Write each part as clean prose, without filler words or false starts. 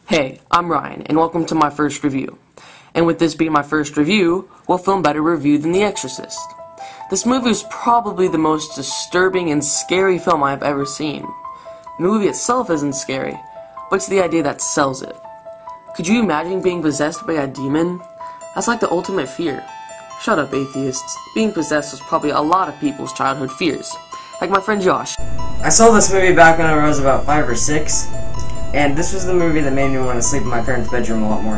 Hey, I'm Ryan, and welcome to my first review. And with this being my first review, what film better review than The Exorcist? This movie is probably the most disturbing and scary film I have ever seen. The movie itself isn't scary, but it's the idea that sells it. Could you imagine being possessed by a demon? That's like the ultimate fear. Shut up, atheists. Being possessed was probably a lot of people's childhood fears. Like my friend Josh. I saw this movie back when I was about 5 or 6. And this was the movie that made me want to sleep in my parents' bedroom a lot more.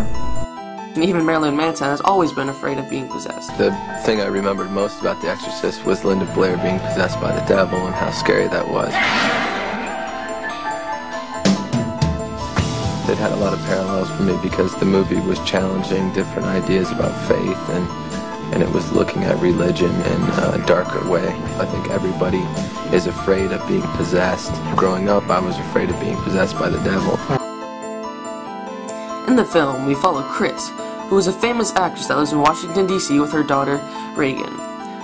And even Marilyn Manson has always been afraid of being possessed. The thing I remembered most about The Exorcist was Linda Blair being possessed by the devil and how scary that was. It had a lot of parallels for me because the movie was challenging different ideas about faith and it was looking at religion in a darker way. I think everybody is afraid of being possessed. Growing up, I was afraid of being possessed by the devil. In the film, we follow Chris, who is a famous actress that lives in Washington, D.C. with her daughter, Reagan.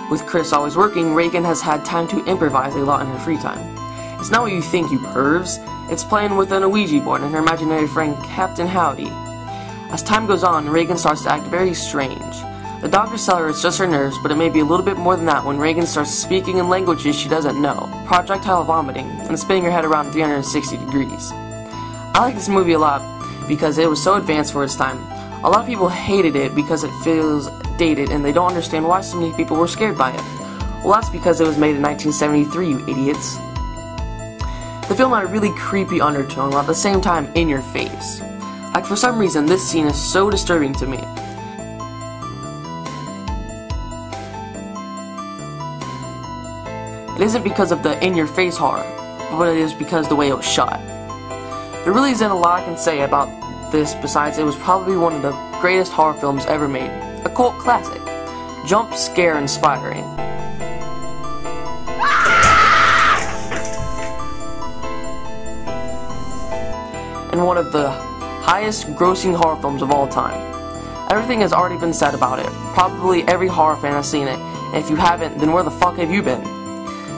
With Chris always working, Reagan has had time to improvise a lot in her free time. It's not what you think, you pervs. It's playing with an Ouija board and her imaginary friend, Captain Howdy. As time goes on, Reagan starts to act very strange. The doctors tell her it's just her nerves, but it may be a little bit more than that when Reagan starts speaking in languages she doesn't know, projectile vomiting, and spinning her head around 360 degrees. I like this movie a lot because it was so advanced for its time. A lot of people hated it because it feels dated and they don't understand why so many people were scared by it. Well, that's because it was made in 1973, you idiots. The film had a really creepy undertone while at the same time in your face. Like, for some reason, this scene is so disturbing to me. It isn't because of the in-your-face horror, but it is because of the way it was shot. There really isn't a lot I can say about this besides it was probably one of the greatest horror films ever made. A cult classic. Jump scare inspiring. And one of the highest grossing horror films of all time. Everything has already been said about it. Probably every horror fan has seen it, and if you haven't, then where the fuck have you been?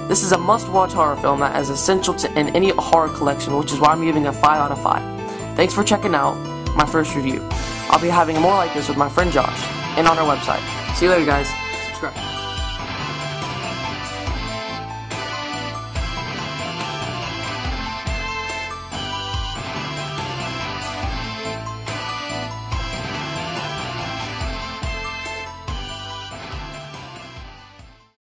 This is a must-watch horror film that is essential in any horror collection, which is why I'm giving it a 5 out of 5. Thanks for checking out my first review. I'll be having more like this with my friend Josh, and on our website. See you later, guys. Subscribe.